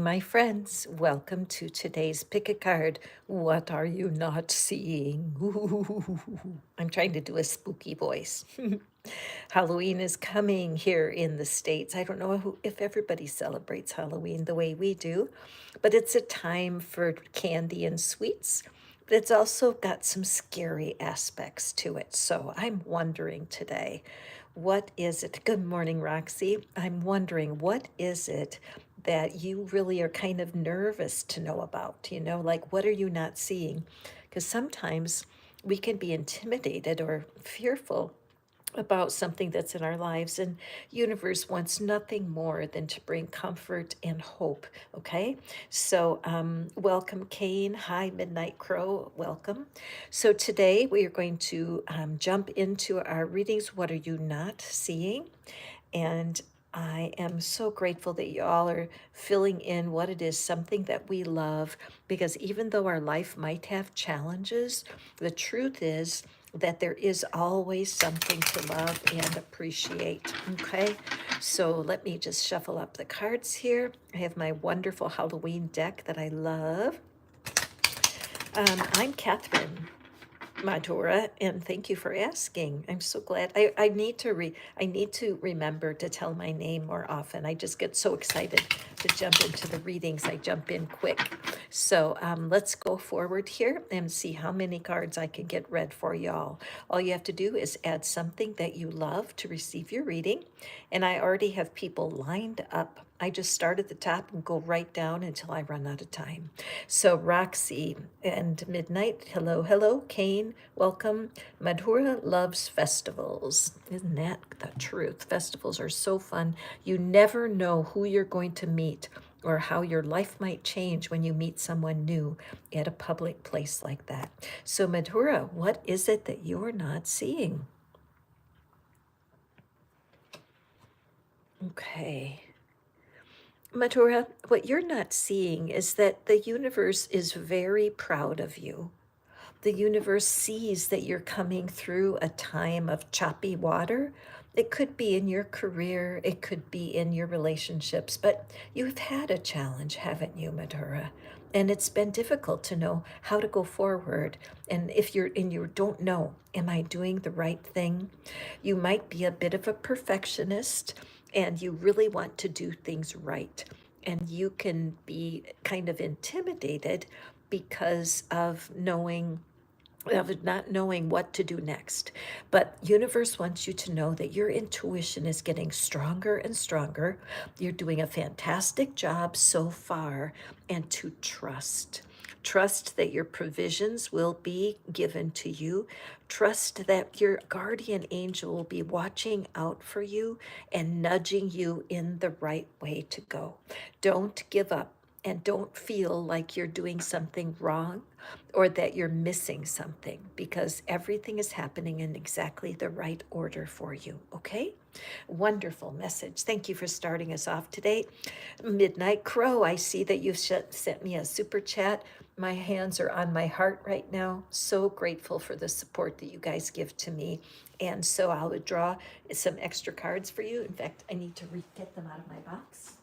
my friends. Welcome to today's Pick a Card. What are you not seeing? Ooh, I'm trying to do a spooky voice. Halloween is coming here in the States. I don't know if everybody celebrates Halloween the way we do, but it's a time for candy and sweets. But it's also got some scary aspects to it. So I'm wondering today, what is it? Good morning, Roxy. I'm wondering, what is it that you really are kind of nervous to know about? Like what are you not seeing? Because sometimes we can be intimidated or fearful about something that's in our lives, and universe wants nothing more than to bring comfort and hope. Okay, so welcome, Kane. Hi, Midnight Crow. Welcome. So today we are going to jump into our readings. What are you not seeing? And I am so grateful that you all are filling in what it is, something that we love, because even though our life might have challenges, the truth is that there is always something to love and appreciate. Okay, so let me just shuffle up the cards here. I have my wonderful Halloween deck that I love. I'm Catherine Madura, and thank you for asking. I'm so glad. I need to remember to tell my name more often. I just get so excited to jump into the readings. I jump in quick. So let's go forward here and see how many cards I can get read for y'all. All you have to do is add something that you love to receive your reading. And I already have people lined up. I just start at the top and go right down until I run out of time. So Roxy and Midnight, hello, hello. Kane, welcome. Madhura loves festivals. Isn't that the truth? Festivals are so fun. You never know who you're going to meet or how your life might change when you meet someone new at a public place like that. So Madhura, what is it that you're not seeing? Okay. Madhura, what you're not seeing is that the universe is very proud of you. The universe sees that you're coming through a time of choppy water. It could be in your career, it could be in your relationships, but you've had a challenge, haven't you, Madhura? And it's been difficult to know how to go forward. And if you don't know, am I doing the right thing? You might be a bit of a perfectionist and you really want to do things right. And you can be kind of intimidated because of not knowing what to do next. But universe wants you to know that your intuition is getting stronger and stronger. You're doing a fantastic job so far, and to trust. Trust that your provisions will be given to you. Trust that your guardian angel will be watching out for you and nudging you in the right way to go. Don't give up and don't feel like you're doing something wrong or that you're missing something, because everything is happening in exactly the right order for you. Okay? Wonderful message. Thank you for starting us off today. Midnight Crow, I see that you've sent me a super chat. My hands are on my heart right now. So grateful for the support that you guys give to me. And so I'll draw some extra cards for you. In fact, I need to get them out of my box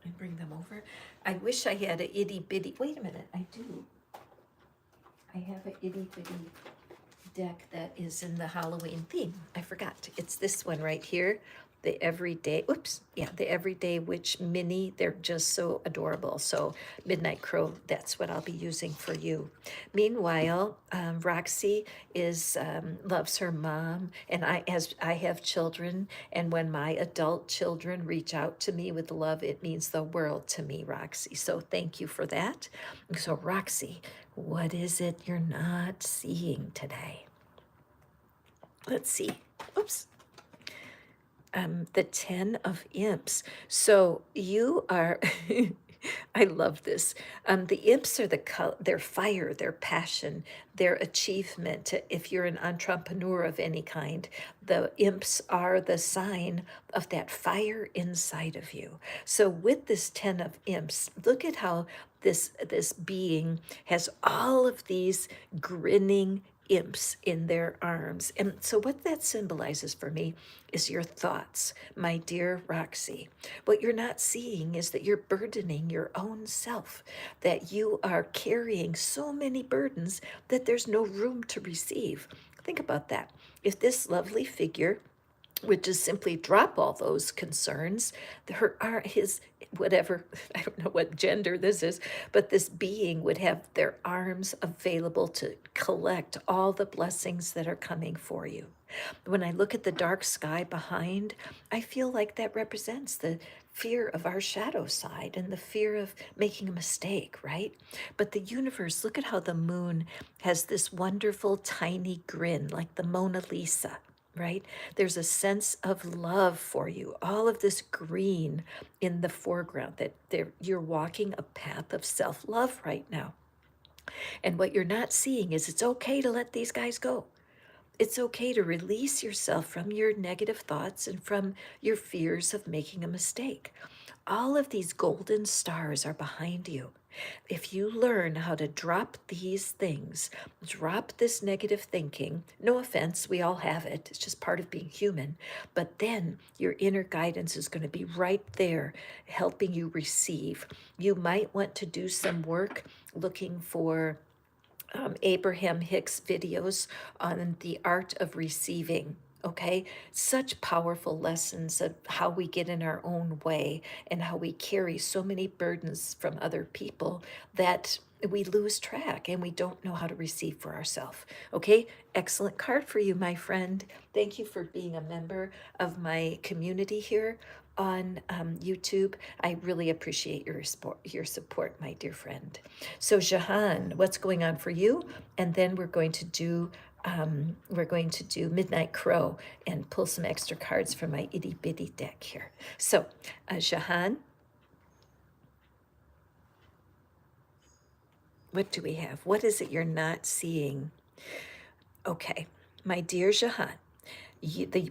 and bring them over. I wish I had a itty bitty. Wait a minute, I do. I have a itty bitty deck that is in the Halloween theme. I forgot. It's this one right here. The Everyday, the Everyday Witch Mini. They're just so adorable. So Midnight Crow, that's what I'll be using for you. Meanwhile, Roxy loves her mom, and as I have children, and when my adult children reach out to me with love, it means the world to me, Roxy. So thank you for that. So Roxy, what is it you're not seeing today? Let's see. Oops. The 10 of Imps. So you are, I love this. The Imps are their fire, their passion, their achievement. If you're an entrepreneur of any kind, the Imps are the sign of that fire inside of you. So with this 10 of Imps, look at how this being has all of these grinning imps in their arms. And so, what that symbolizes for me is your thoughts, my dear Roxy. What you're not seeing is that you're burdening your own self, that you are carrying so many burdens that there's no room to receive. Think about that. If this lovely figure would just simply drop all those concerns, his whatever, I don't know what gender this is, but this being would have their arms available to collect all the blessings that are coming for you. When I look at the dark sky behind, I feel like that represents the fear of our shadow side and the fear of making a mistake, right? But the universe, look at how the moon has this wonderful tiny grin, like the Mona Lisa, right? There's a sense of love for you, all of this green in the foreground, that you're walking a path of self-love right now. And what you're not seeing is it's okay to let these guys go. It's okay to release yourself from your negative thoughts and from your fears of making a mistake. All of these golden stars are behind you. If you learn how to drop these things, drop this negative thinking, no offense, we all have it, it's just part of being human, but then your inner guidance is going to be right there helping you receive. You might want to do some work looking for Abraham Hicks videos on the art of receiving. Okay, such powerful lessons of how we get in our own way and how we carry so many burdens from other people that we lose track and we don't know how to receive for ourselves. Okay, excellent card for you, my friend. Thank you for being a member of my community here on YouTube. I really appreciate your support, my dear friend. So Jahan, what's going on for you? And then we're going to do Midnight Crow and pull some extra cards from my itty bitty deck here. So Jahan, what do we have? What is it you're not seeing? Okay, my dear Jahan,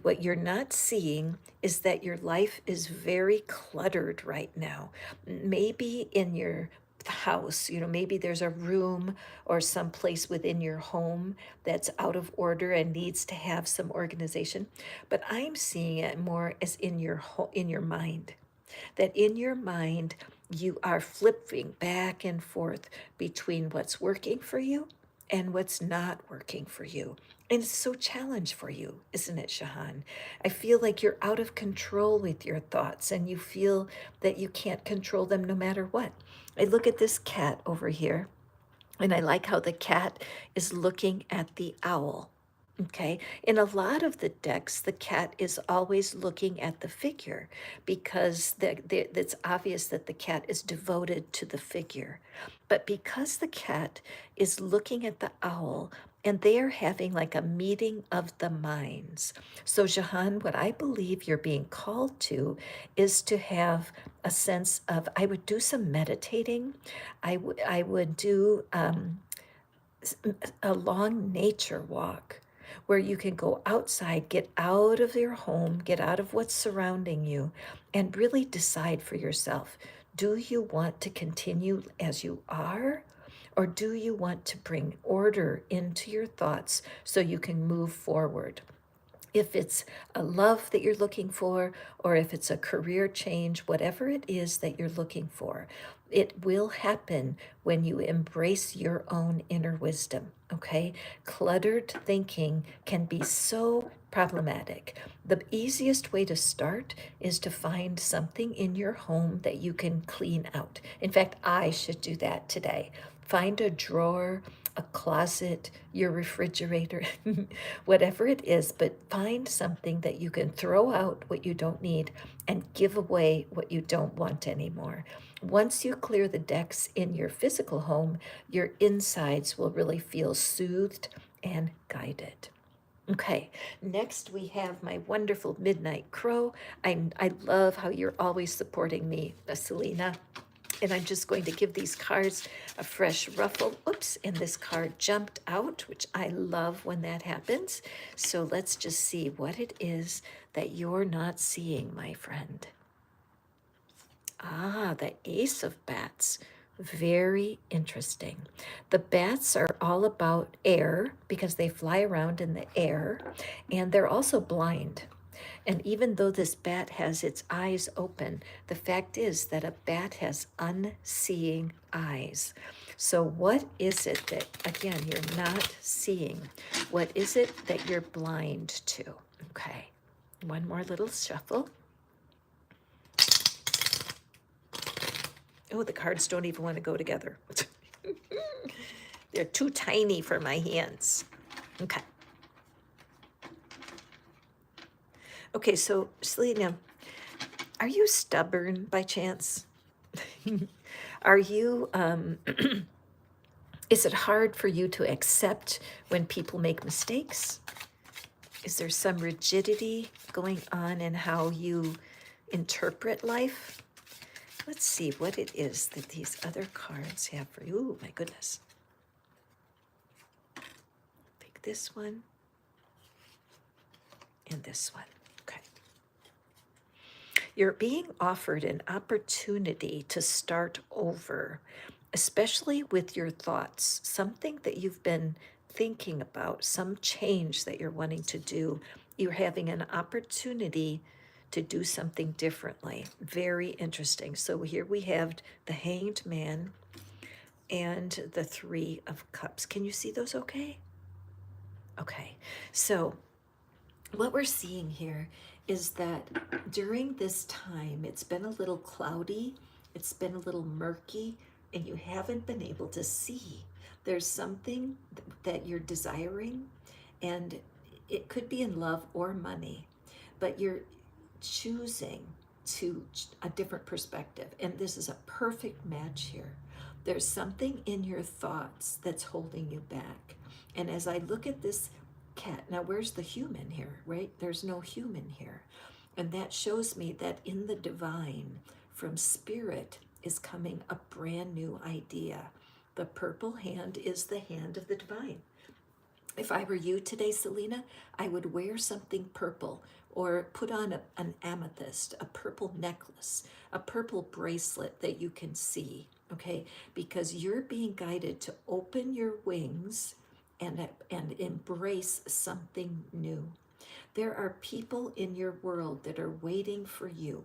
what you're not seeing is that your life is very cluttered right now. Maybe in your house, maybe there's a room or some place within your home that's out of order and needs to have some organization. But I'm seeing it more as in your mind, that in your mind you are flipping back and forth between what's working for you and what's not working for you. And it's so challenge for you, isn't it, Shahan? I feel like you're out of control with your thoughts and you feel that you can't control them no matter what. I look at this cat over here and I like how the cat is looking at the owl. Okay, in a lot of the decks, the cat is always looking at the figure because it's obvious that the cat is devoted to the figure. But because the cat is looking at the owl and they are having like a meeting of the minds. So, Jahan, what I believe you're being called to is to have a sense of, I would do some meditating. I would do a long nature walk where you can go outside, get out of your home, get out of what's surrounding you, and really decide for yourself, do you want to continue as you are? Or do you want to bring order into your thoughts so you can move forward? If it's a love that you're looking for, or if it's a career change, whatever it is that you're looking for, it will happen when you embrace your own inner wisdom, okay? Cluttered thinking can be so problematic. The easiest way to start is to find something in your home that you can clean out. In fact, I should do that today. Find a drawer, a closet, your refrigerator, whatever it is, but find something that you can throw out what you don't need and give away what you don't want anymore. Once you clear the decks in your physical home, your insides will really feel soothed and guided. Okay, next we have my wonderful Midnight Crow. I love how you're always supporting me, Selena. And I'm just going to give these cards a fresh ruffle. Oops, and this card jumped out, which I love when that happens. So let's just see what it is that you're not seeing, my friend. Ah, the Ace of Bats. Very interesting. The bats are all about air because they fly around in the air, and they're also blind. And even though this bat has its eyes open, the fact is that a bat has unseeing eyes. So, what is it that, again, you're not seeing? What is it that you're blind to? Okay, one more little shuffle. Oh, the cards don't even want to go together. They're too tiny for my hands. Okay. Okay, so Selena, are you stubborn by chance? Are you, is it hard for you to accept when people make mistakes? Is there some rigidity going on in how you interpret life? Let's see what it is that these other cards have for you. Ooh, my goodness. Pick this one and this one. Okay. You're being offered an opportunity to start over, especially with your thoughts, something that you've been thinking about, some change that you're wanting to do. You're having an opportunity to do something differently. Very interesting. So here we have the Hanged Man and the Three of Cups. Can you see those okay? Okay. So what we're seeing here is that during this time, it's been a little cloudy, it's been a little murky, and you haven't been able to see. There's something that you're desiring, and it could be in love or money, but you're choosing to a different perspective. And this is a perfect match here. There's something in your thoughts that's holding you back. And as I look at this cat, now where's the human here, right? There's no human here. And that shows me that in the divine, from spirit, is coming a brand new idea. The purple hand is the hand of the divine. If I were you today, Selena, I would wear something purple or put on an amethyst, a purple necklace, a purple bracelet that you can see, okay? Because you're being guided to open your wings and embrace something new. There are people in your world that are waiting for you.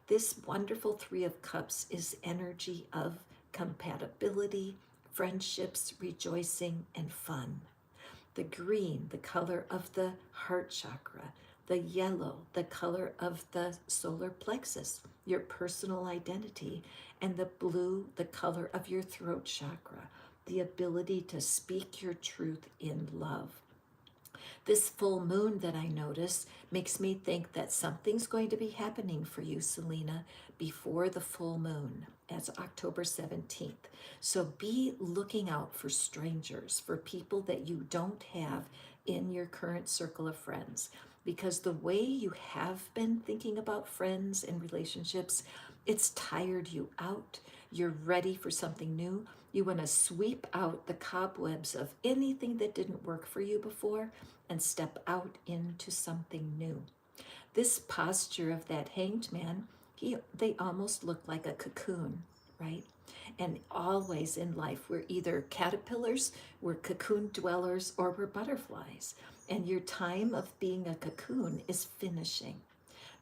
This wonderful Three of Cups is energy of compatibility, friendships, rejoicing, and fun. The green, the color of the heart chakra, the yellow, the color of the solar plexus, your personal identity, and the blue, the color of your throat chakra, the ability to speak your truth in love. This full moon that I notice makes me think that something's going to be happening for you, Selena, before the full moon. That's October 17th. So be looking out for strangers, for people that you don't have in your current circle of friends. Because the way you have been thinking about friends and relationships, it's tired you out. You're ready for something new. You want to sweep out the cobwebs of anything that didn't work for you before and step out into something new. This posture of that hanged man, they almost look like a cocoon, right? And always in life, we're either caterpillars, we're cocoon dwellers, or we're butterflies. And your time of being a cocoon is finishing.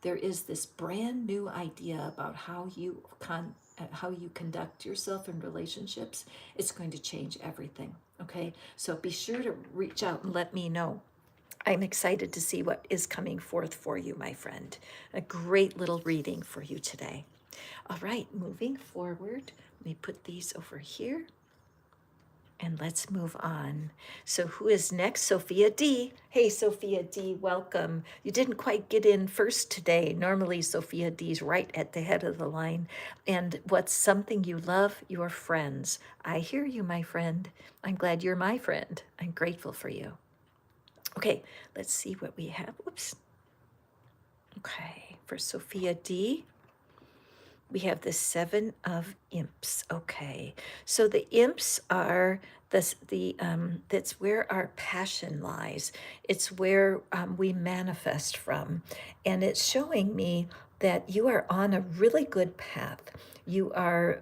There is this brand new idea about how you conduct yourself in relationships. It's going to change everything. Okay, so be sure to reach out and let me know. I'm excited to see what is coming forth for you, my friend. A great little reading for you today. All right, moving forward, let me put these over here. And let's move on. So who is next? Sophia D. Hey, Sophia D, welcome. You didn't quite get in first today. Normally, Sophia D's right at the head of the line. And what's something you love? Your friends. I hear you, my friend. I'm glad you're my friend. I'm grateful for you. Okay, let's see what we have. Whoops. Okay, for Sophia D, we have the Seven of Imps. Okay, so the imps are that's where our passion lies. It's where we manifest from, and it's showing me that you are on a really good path. You are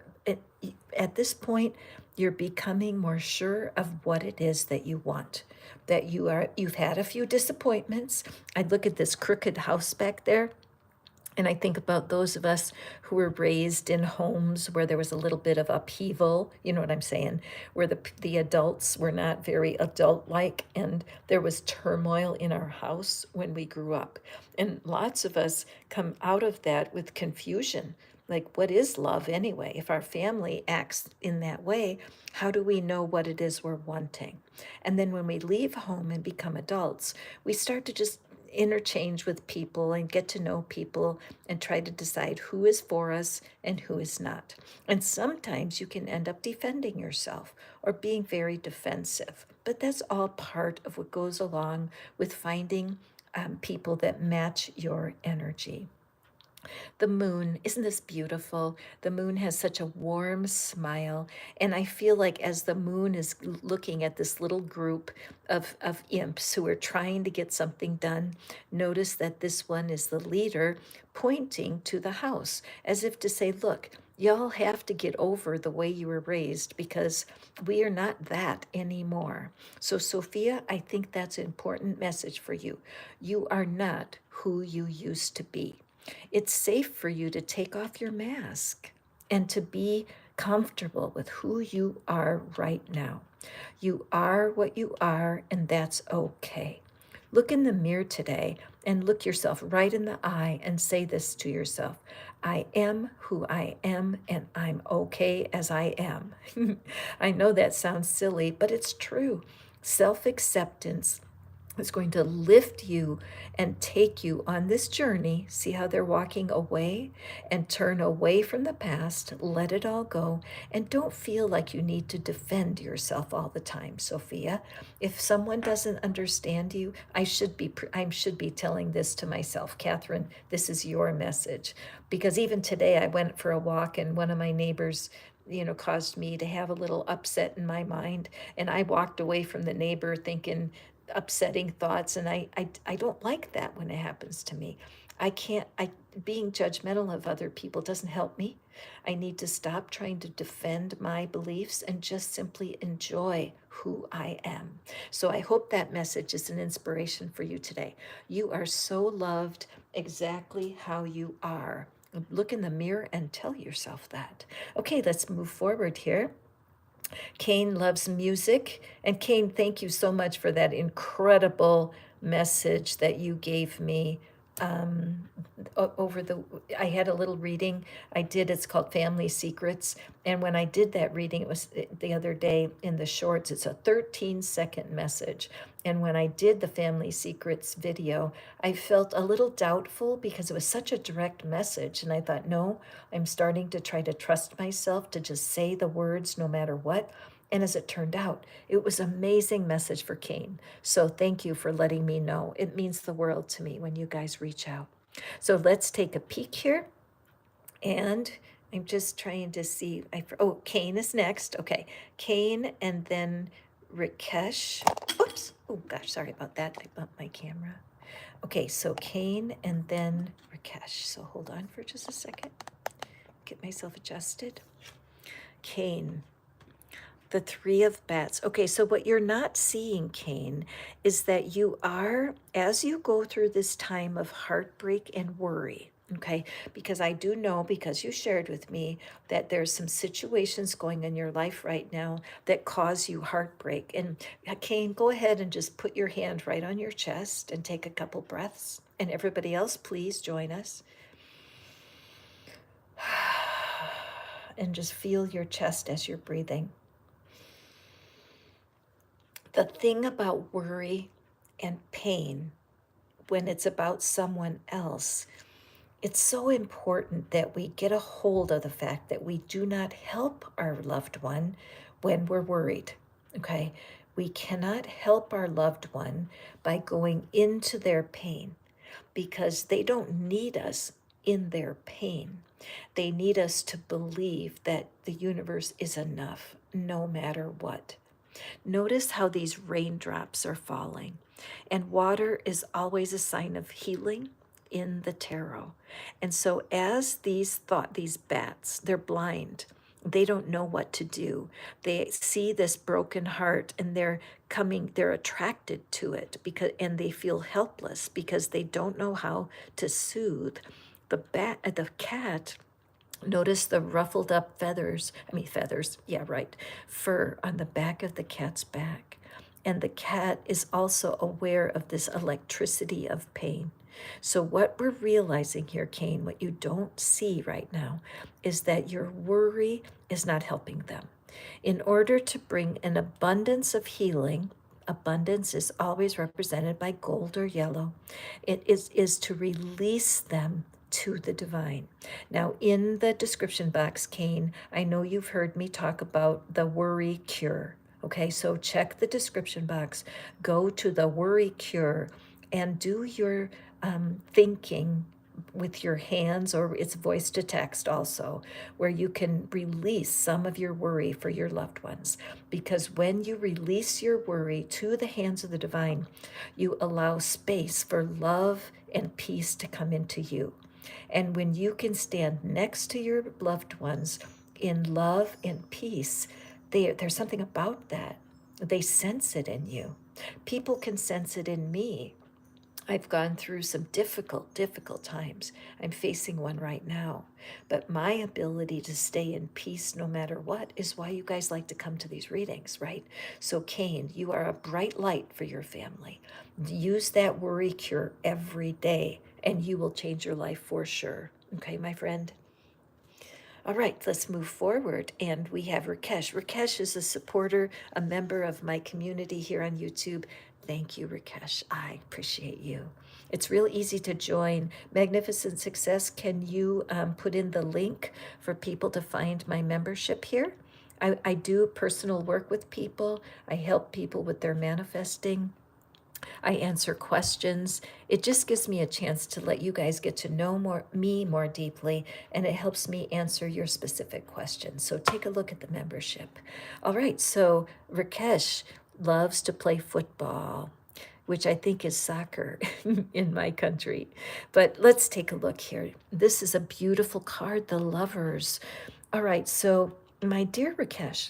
at this point, you're becoming more sure of what it is that you want. That you've had a few disappointments. I look at this crooked house back there, and I think about those of us who were raised in homes where there was a little bit of upheaval, you know what I'm saying, where the adults were not very adult-like, and there was turmoil in our house when we grew up. And lots of us come out of that with confusion. Like, what is love anyway? If our family acts in that way, how do we know what it is we're wanting? And then when we leave home and become adults, we start to just interchange with people and get to know people and try to decide who is for us and who is not. And sometimes you can end up defending yourself or being very defensive. But that's all part of what goes along with finding people that match your energy. The moon, isn't this beautiful? The moon has such a warm smile. And I feel like as the moon is looking at this little group of imps who are trying to get something done, notice that this one is the leader pointing to the house as if to say, look, y'all have to get over the way you were raised because we are not that anymore. So, Sophia, I think that's an important message for you. You are not who you used to be. It's safe for you to take off your mask and to be comfortable with who you are right now. You are what you are, and that's okay. Look in the mirror today and look yourself right in the eye and say this to yourself: I am who I am, and I'm okay as I am. I know that sounds silly, but it's true. Self acceptance is going to lift you and take you on this journey. See how they're walking away and turn away from the past, let it all go, and don't feel like you need to defend yourself all the time, Sophia. If someone doesn't understand you, I should be telling this to myself. Catherine, this is your message. Because even today I went for a walk and one of my neighbors caused me to have a little upset in my mind, and I walked away from the neighbor thinking upsetting thoughts, and I don't like that when it happens to me. I can't I Being judgmental of other people doesn't help me. I need to stop trying to defend my beliefs and just simply enjoy who I am. So I hope that message is an inspiration for you today. You are so loved exactly how you are. Look in the mirror and tell yourself that. Okay, let's move forward here. Kane loves music. And Kane, thank you so much for that incredible message that you gave me. Um, Over I had a little reading I did. It's called Family Secrets. And when I did that reading, it was the other day in the shorts. It's a 13-second message. And when I did the Family Secrets video, I felt a little doubtful because it was such a direct message. And I thought, no, I'm starting to try to trust myself to just say the words no matter what. And as it turned out, it was an amazing message for Kane. So thank you for letting me know. It means the world to me when you guys reach out. So let's take a peek here. And I'm just trying to see. Kane is next. Okay, Kane and then Rakesh. Oops. Oh gosh, sorry about that. I bumped my camera. Okay, so Kane and then Rakesh. So hold on for just a second. Get myself adjusted. Kane. The Three of Bats. Okay, so what you're not seeing, Kane, is that you are, as you go through this time of heartbreak and worry, okay, because I do know, because you shared with me, that there's some situations going in your life right now that cause you heartbreak. And Kane, go ahead and just put your hand right on your chest and take a couple breaths. And everybody else, please join us. And just feel your chest as you're breathing. The thing about worry and pain, when it's about someone else, it's so important that we get a hold of the fact that we do not help our loved one when we're worried, okay? We cannot help our loved one by going into their pain because they don't need us in their pain. They need us to believe that the universe is enough no matter what. Notice how these raindrops are falling. And water is always a sign of healing in the tarot. And so as these bats, they're blind. They don't know what to do. They see this broken heart and they're attracted to it because and they feel helpless because they don't know how to soothe. The cat, notice the ruffled up feathers, feathers, yeah, right, fur on the back of the cat's back. And the cat is also aware of this electricity of pain. So, what we're realizing here, Cain, what you don't see right now, is that your worry is not helping them. In order to bring an abundance of healing, abundance is always represented by gold or yellow. It is to release them to the divine. Now, in the description box, Cain, I know you've heard me talk about the worry cure. Okay, so check the description box, go to the worry cure, and do your thinking with your hands, or it's voice to text also, where you can release some of your worry for your loved ones. Because when you release your worry to the hands of the divine, you allow space for love and peace to come into you. And when you can stand next to your loved ones in love and peace, there's something about that. They sense it in you. People can sense it in me. I've gone through some difficult times. I'm facing one right now. But my ability to stay in peace no matter what is why you guys like to come to these readings, right? So, Cain, you are a bright light for your family. Use that worry cure every day, and you will change your life for sure. Okay, my friend? All right, let's move forward. And we have Rakesh. Rakesh is a supporter, a member of my community here on YouTube. Thank you, Rakesh. I appreciate you. It's real easy to join. Magnificent Success, can you put in the link for people to find my membership here? I do personal work with people. I help people with their manifesting. I answer questions. It just gives me a chance to let you guys get to know me more deeply, and it helps me answer your specific questions. So take a look at the membership. All right, so Rakesh loves to play football, which I think is soccer in my country. But let's take a look here. This is a beautiful card, the Lovers. All right, so my dear Rakesh,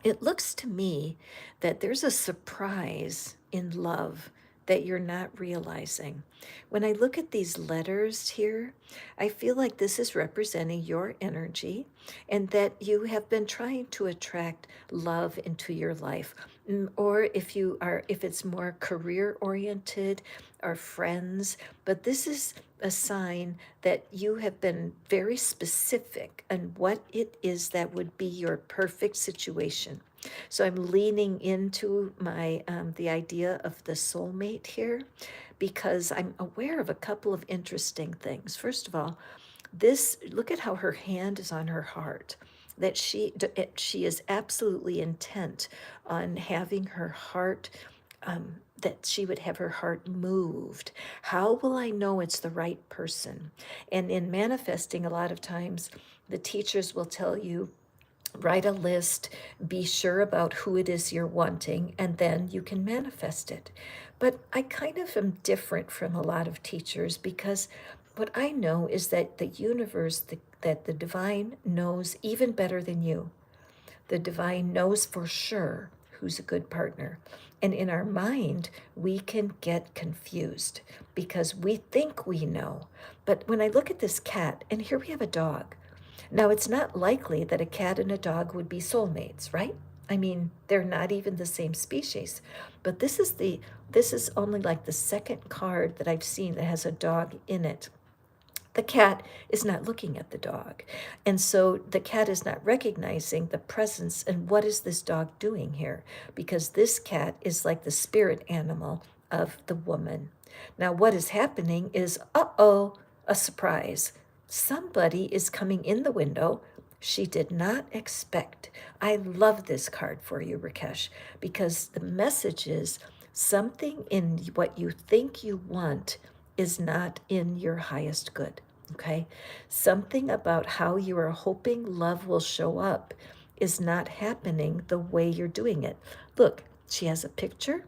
it looks to me that there's a surprise in love that you're not realizing. When I look at these letters here, I feel like this is representing your energy and that you have been trying to attract love into your life. Or if it's more career oriented or friends, but this is a sign that you have been very specific on what it is that would be your perfect situation. So I'm leaning into my the idea of the soulmate here because I'm aware of a couple of interesting things. First of all, this look at how her hand is on her heart, that she is absolutely intent on having her heart, that she would have her heart moved. How will I know it's the right person? And in manifesting, a lot of times the teachers will tell you, write a list, be sure about who it is you're wanting, and then you can manifest it. But I kind of am different from a lot of teachers because what I know is that the universe, that the divine knows even better than you. The divine knows for sure who's a good partner. And in our mind, we can get confused because we think we know. But when I look at this cat, and here we have a dog. Now, it's not likely that a cat and a dog would be soulmates, right? I mean, they're not even the same species. But this is only like the second card that I've seen that has a dog in it. The cat is not looking at the dog. And so the cat is not recognizing the presence and what is this dog doing here? Because this cat is like the spirit animal of the woman. Now, what is happening is, a surprise. Somebody is coming in the window she did not expect. I love this card for you, Rakesh, because the message is something in what you think you want is not in your highest good. Okay? Something about how you are hoping love will show up is not happening the way you're doing it. Look, she has a picture,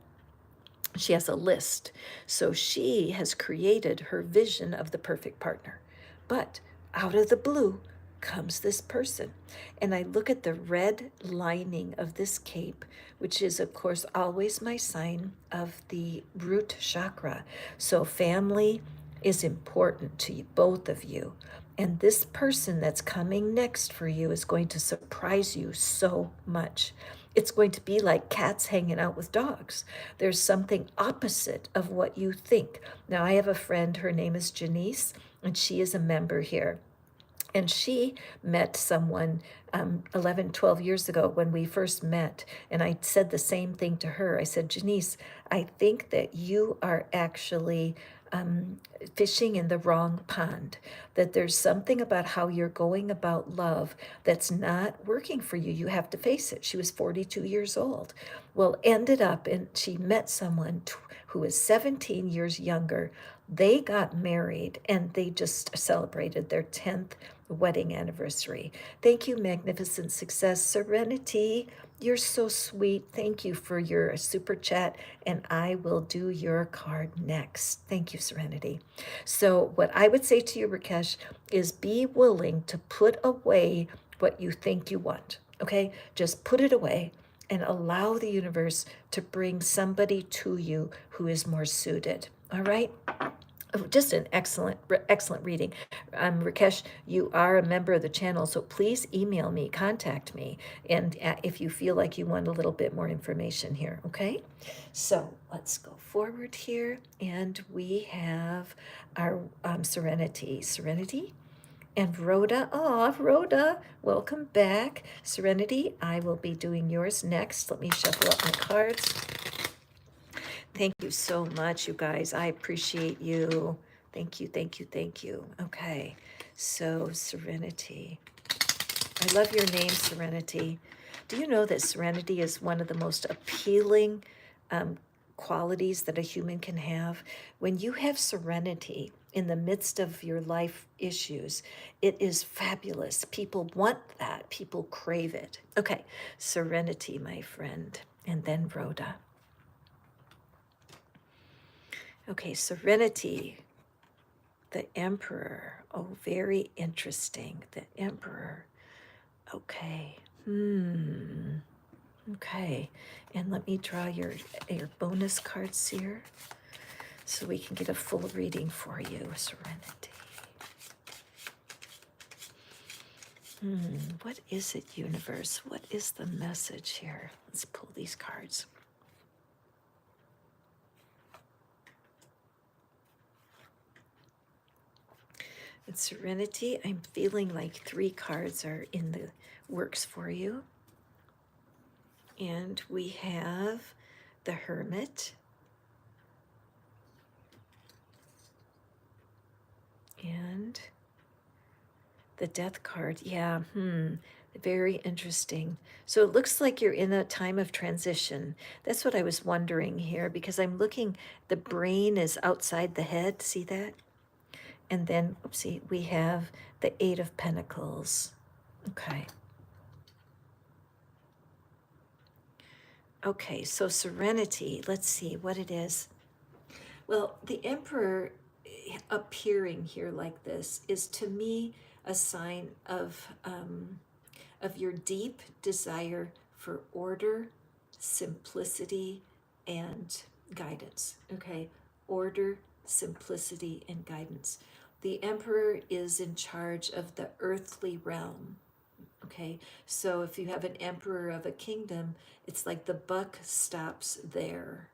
she has a list. So she has created her vision of the perfect partner. But out of the blue, comes this person. And I look at the red lining of this cape, which is, of course, always my sign of the root chakra. So family is important to you, both of you. And this person that's coming next for you is going to surprise you so much. It's going to be like cats hanging out with dogs. There's something opposite of what you think. Now, I have a friend, her name is Janice, and she is a member here. And she met someone 11, 12 years ago when we first met. And I said the same thing to her. I said, Janice, I think that you are actually fishing in the wrong pond, that there's something about how you're going about love that's not working for you. You have to face it. She was 42 years old. Well, ended up, and she met someone who is 17 years younger. They got married and they just celebrated their 10th wedding anniversary. Thank you, Magnificent Success. Serenity, you're so sweet. Thank you for your super chat, and I will do your card next. Thank you, Serenity. So what I would say to you, Rakesh, is be willing to put away what you think you want, okay? Just put it away and allow the universe to bring somebody to you who is more suited, all right? Just an excellent reading. Rakesh, you are a member of the channel, so please email me, contact me, and if you feel like you want a little bit more information here, okay? So let's go forward here, and we have our Serenity. Serenity? And Rhoda, Rhoda, welcome back. Serenity, I will be doing yours next. Let me shuffle up my cards. Thank you so much, you guys. I appreciate you. Thank you, thank you, thank you. Okay, so Serenity. I love your name, Serenity. Do you know that serenity is one of the most appealing qualities that a human can have? When you have serenity in the midst of your life issues, it is fabulous. People want that. People crave it. Okay, Serenity, my friend. And then Rhoda. Okay, Serenity, the Emperor. Oh, very interesting. The Emperor. Okay. Okay. And let me draw your bonus cards here so we can get a full reading for you. Serenity. What is it, universe? What is the message here? Let's pull these cards. And Serenity, I'm feeling like 3 cards are in the works for you. And we have the Hermit. And the Death card. Yeah, very interesting. So it looks like you're in a time of transition. That's what I was wondering here, because I'm looking, the brain is outside the head. See that? And then, oopsie, we have the 8 of Pentacles. Okay. Okay, so Serenity, let's see what it is. Well, the Emperor appearing here like this is to me a sign of your deep desire for order, simplicity, and guidance. Okay, order, simplicity, and guidance. The Emperor is in charge of the earthly realm. Okay, so if you have an emperor of a kingdom, it's like the buck stops there.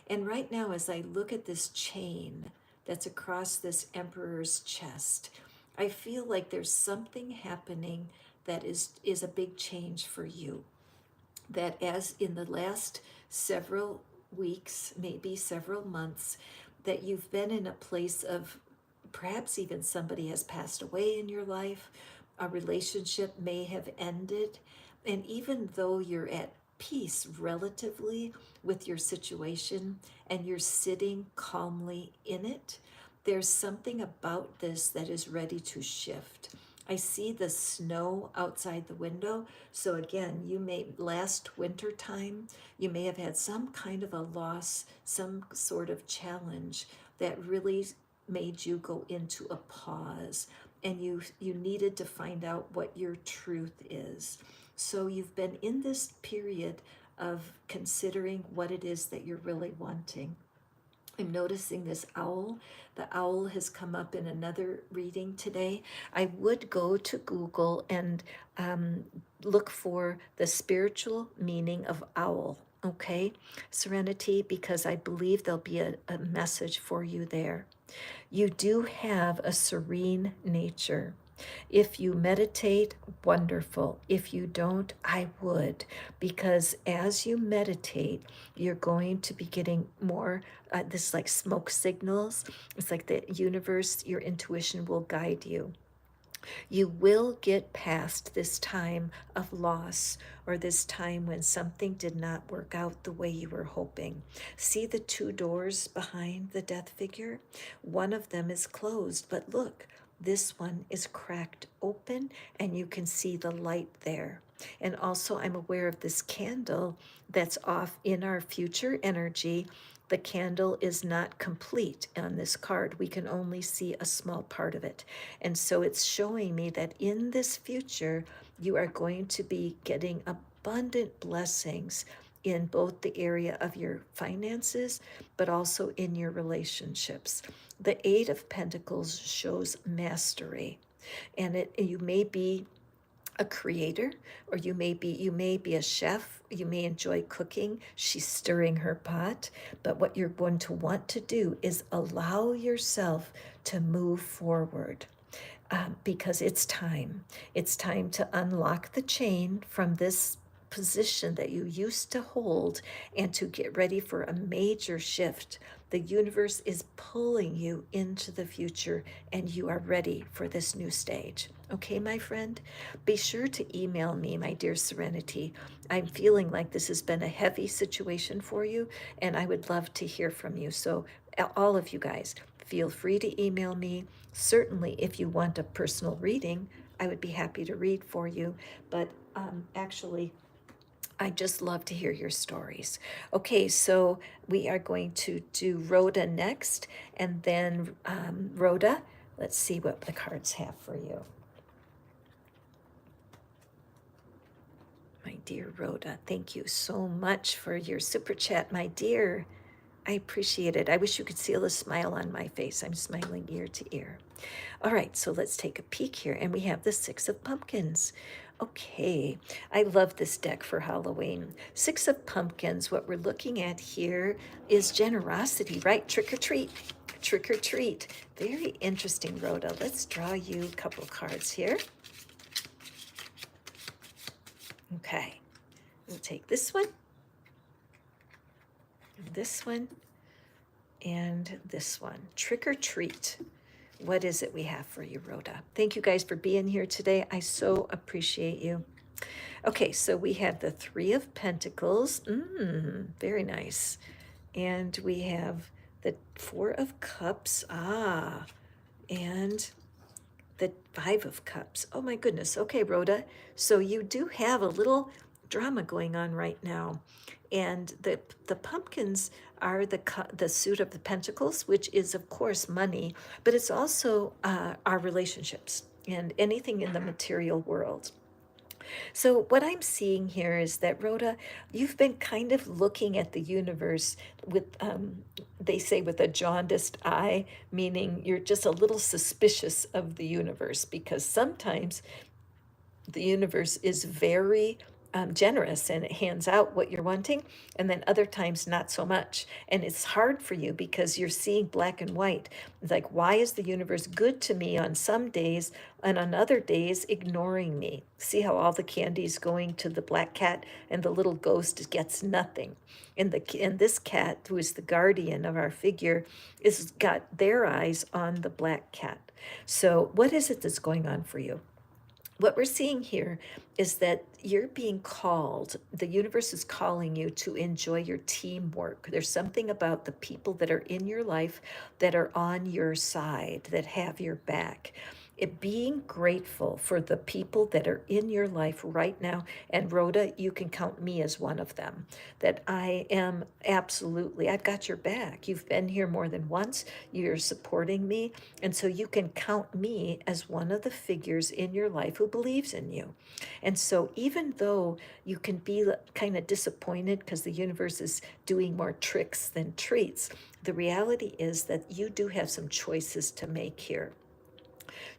And right now, as I look at this chain that's across this emperor's chest, I feel like there's something happening that is a big change for you. That as in the last several weeks, maybe several months, that you've been in a place of perhaps even somebody has passed away in your life, a relationship may have ended, and even though you're at peace relatively with your situation and you're sitting calmly in it, there's something about this that is ready to shift. I see the snow outside the window. So again, you may, last winter time, you may have had some kind of a loss, some sort of challenge that really made you go into a pause and you needed to find out what your truth is. So you've been in this period of considering what it is that you're really wanting. I'm noticing this owl. The owl has come up in another reading today. I would go to Google and um, look for the spiritual meaning of owl, okay? Serenity, because I believe there'll be a message for you there. You do have a serene nature. If you meditate, wonderful. If you don't, I would, because as you meditate, you're going to be getting more, this like smoke signals. It's like the universe, your intuition will guide you. You will get past this time of loss or this time when something did not work out the way you were hoping. See the two doors behind the death figure? One of them is closed, but look, this one is cracked open and you can see the light there. And also, I'm aware of this candle that's off in our future energy. The candle is not complete on this card. We can only see a small part of it. And so it's showing me that in this future, you are going to be getting abundant blessings in both the area of your finances, but also in your relationships. The Eight of Pentacles shows mastery, and you may be a creator, or you may be a chef. You may enjoy cooking. She's stirring her pot, but what you're going to want to do is allow yourself to move forward, because it's time. It's time to unlock the chain from this position that you used to hold and to get ready for a major shift. The universe is pulling you into the future, and you are ready for this new stage. Okay, my friend? Be sure to email me, my dear Serenity. I'm feeling like this has been a heavy situation for you, and I would love to hear from you. So, all of you guys, feel free to email me. Certainly, if you want a personal reading, I would be happy to read for you. But actually, I just love to hear your stories. Okay, so we are going to do Rhoda next, and then Rhoda, let's see what the cards have for you. My dear Rhoda, thank you so much for your super chat, my dear. I appreciate it. I wish you could see the smile on my face. I'm smiling ear to ear. All right, so let's take a peek here, and we have the Six of Pumpkins. Okay, I love this deck for Halloween. Six of Pumpkins, what we're looking at here is generosity, right? Trick or treat. Trick or treat. Very interesting, Rhoda. Let's draw you a couple cards here. Okay, we'll take this one, and this one. Trick or treat. What is it we have for you, Rhoda? Thank you guys for being here today. I so appreciate you. Okay, so we have the Three of Pentacles. Very nice. And we have the Four of Cups. And the Five of Cups. Oh my goodness. Okay, Rhoda. So you do have a little drama going on right now. And the pumpkins are the suit of the pentacles, which is of course money, but it's also our relationships and anything in the material world. So what I'm seeing here is that, Rhoda, you've been kind of looking at the universe with, they say, with a jaundiced eye, meaning you're just a little suspicious of the universe, because sometimes the universe is very generous and it hands out what you're wanting, and then other times not so much. And it's hard for you because you're seeing black and white. It's like, why is the universe good to me on some days and on other days ignoring me? See how all the candy's going to the black cat and the little ghost gets nothing. And this cat, who is the guardian of our figure, is got their eyes on the black cat. So what is it that's going on for you? What we're seeing here is that you're being called, the universe is calling you to enjoy your teamwork. There's something about the people that are in your life that are on your side, that have your back. Being grateful for the people that are in your life right now. And Rhoda, you can count me as one of them. That I am absolutely, I've got your back. You've been here more than once. You're supporting me. And so you can count me as one of the figures in your life who believes in you. And so even though you can be kind of disappointed because the universe is doing more tricks than treats, the reality is that you do have some choices to make here.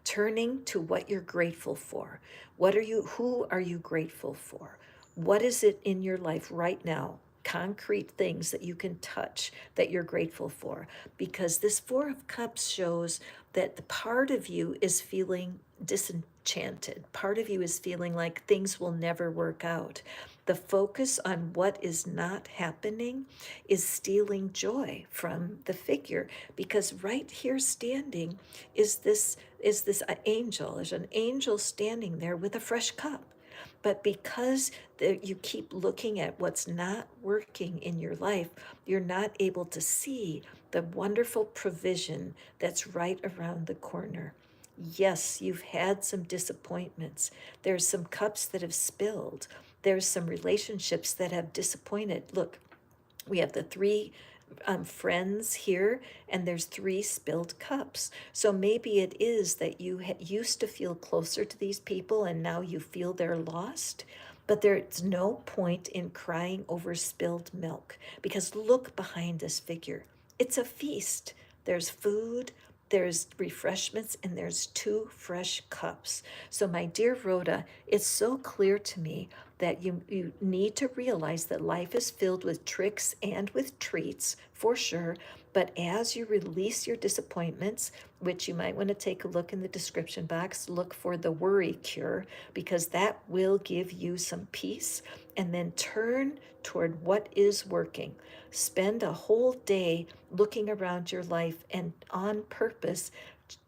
Turning to what you're grateful for. Who are you grateful for? What is it in your life right now? Concrete things that you can touch that you're grateful for. Because this Four of Cups shows that the part of you is feeling disenchanted. Part of you is feeling like things will never work out. The focus on what is not happening is stealing joy from the figure, because right here standing is this angel. There's an angel standing there with a fresh cup. But because you keep looking at what's not working in your life, you're not able to see the wonderful provision that's right around the corner. Yes, you've had some disappointments. There's some cups that have spilled. There's some relationships that have disappointed. Look, we have the three friends here, and there's three spilled cups. So maybe it is that you used to feel closer to these people and now you feel they're lost. But there's no point in crying over spilled milk, because look behind this figure. It's a feast. There's food, there's refreshments, and there's two fresh cups. So, my dear Rhoda, it's so clear to me that you need to realize that life is filled with tricks and with treats, for sure. But as you release your disappointments, which you might want to take a look in the description box, look for the worry cure, because that will give you some peace. And then turn toward what is working. Spend a whole day looking around your life and on purpose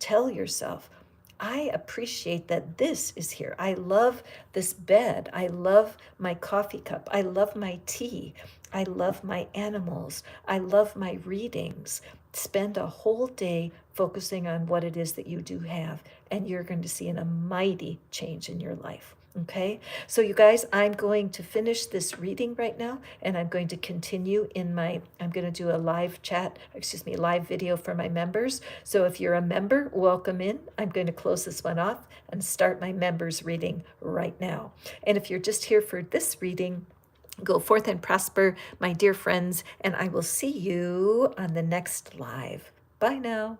tell yourself, I appreciate that this is here. I love this bed. I love my coffee cup. I love my tea. I love my animals. I love my readings. Spend a whole day focusing on what it is that you do have, and you're going to see a mighty change in your life. Okay, so you guys, I'm going to finish this reading right now, and I'm going to continue I'm going to do a live video for my members. So if you're a member, welcome in. I'm going to close this one off and start my members reading right now. And if you're just here for this reading, go forth and prosper, my dear friends, and I will see you on the next live. Bye now.